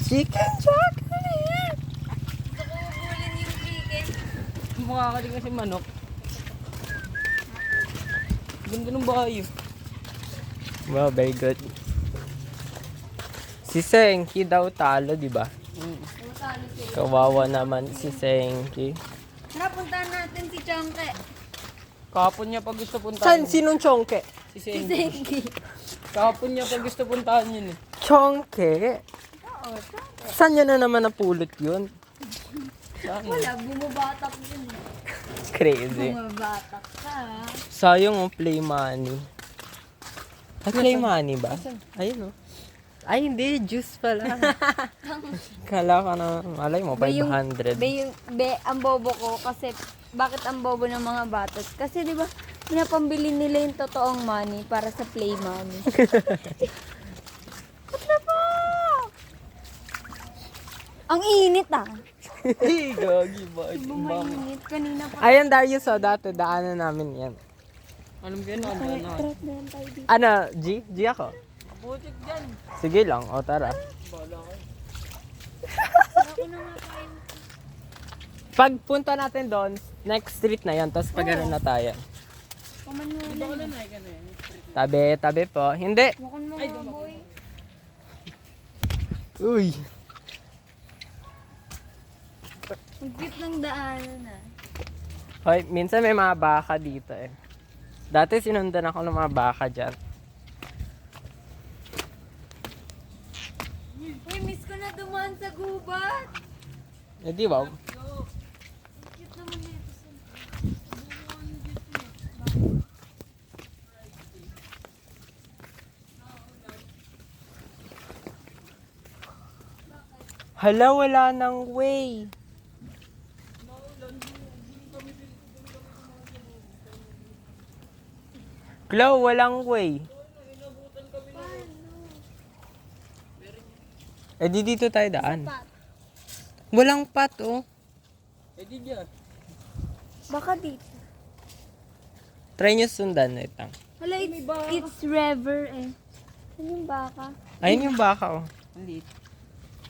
Chicken chocolate! Gusto ko ubulin yung chicken. Mukha ka din kasi manok. Ganda ng bahay. Wow, very good. Si Senki daw talo, di ba? Utalo sila. Kawawa naman si Senki. Tara, puntahan natin si Chongke. Kahapon niya pag gusto puntahan. Saan? Sinong chongke? Si Si Sengi. Sengi. Kahapon niya pag gusto puntahan yun eh. Chongke? Oo, Chongke. Saan niya na naman napulot yun? Saan? Wala, bumabatak yun. Crazy. Bumabatak ka. Sayang ang play money. Ay, play money ba? Ayun, oh. Ay, hindi. Juice pala. Kala ka na, malay mo, 500. Ang bobo ko kasi, bakit ang bobo ng mga batas? Kasi di ba, pinapambili nila yung totoong money para sa play money. What the fuck? Ang init ah. Hey, gagi ba? Bumainit kanina pa. Ayan, Darius, oh, dati, daanan namin yan. Alam ko yun, ano na. Trot na yan tayo dito. Ano, G? G ako? Putik dyan. Sige lang, o tara. Bala ka. Ako na nga tayo. Pagpunta natin doon, next street na yan, tapos pag ano na tayo. Pamanulan. Tabi po. Hindi. Mukhang mga boy. Uy. Ang cute ng daanan ah. Hoy, minsan may mga baka dito eh. Dati sinundan ako ng mga baka dyan. Uy, miss ko na dumaan sa gubat. Eh di ba? Cute naman nito. Hala, wala nang way. Chloe, walang way. Eh di dito tayo daan. Walang pat, oh. Eh di dyan. Baka dito. Try nyo sundan. Wait lang. Hala, it's river eh. Ano yung baka? Ayun yung baka, oh. Malit.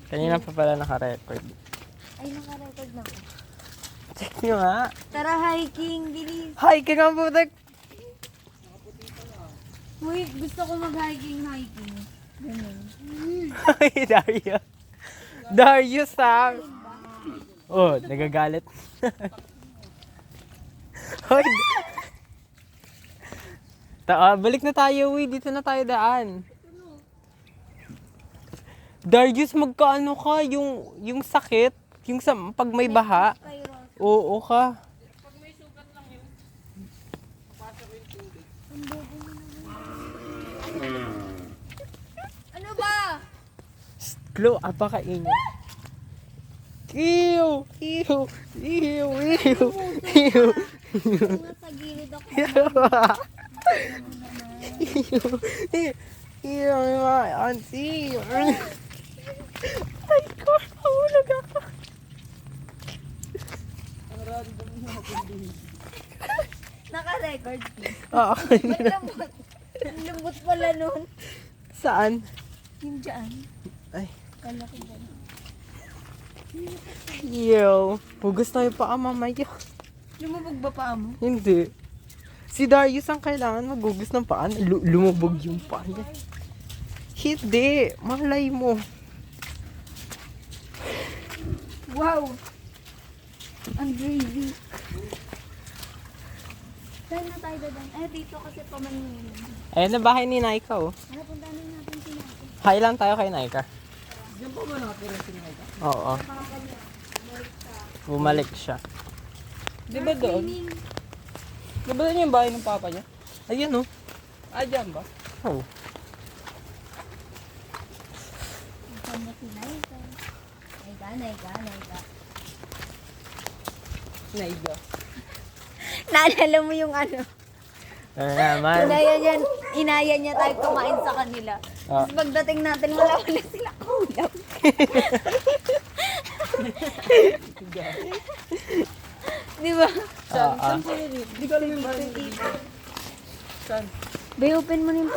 Kanina pa pala naka-record. Ay, naka-record na ko. Check nyo nga. Tara, hiking, bilis. Hi, kinamputak. Uy, gusto ko mag-hiking. Ganun. Hi, Darius. Darius, ha? Oh, nagagalit. Hoy. Balik na tayo, uy. Dito na tayo daan. Darius, magkaano ka? Yung sakit? Yung pag may baha? Oo ka. Ano ba? Glow, apakainit. Ew! Ew! Ew! Ew! Ew! Nasa gilid ako. Ew! My auntie! Ay, ko! Mahulog ako! Naka-record. Oo. Ba't lambot? Ang lambot pala nun. Saan? Yung dyan. Ay. Kalaki dyan. Ew! Hugas tayo pa mamaya. Lumabog ba paa mo? Hindi. Si Darius ang kailangan magugas ng paan. Lumubog yung paa niya. Hindi. Malay mo. Wow! Ang gravy. Saan na tayo dadaan? Eh, dito kasi pamanulan. Ayun na bahay ni Naika, oh. Ano, puntahan natin si Natin. Hi lang tayo kay Naika. Diyan pa ba nakatira si Naika? Oo. Bumalik siya. Di ba doon? Di ba doon yung bahay ng papa niya? Ayun, oh. Ah, dyan ba? Oh. Saan na si Naika? Naika. Naiga. Naalala mo yung ano? Ano naman? Inaya niya tayo kumain sa kanila. Ah. Tapos pagdating natin, wala sila ulam. Di ba? Ah, ah. Di ko alam yung bahay. Saan? Bay, open mo na yung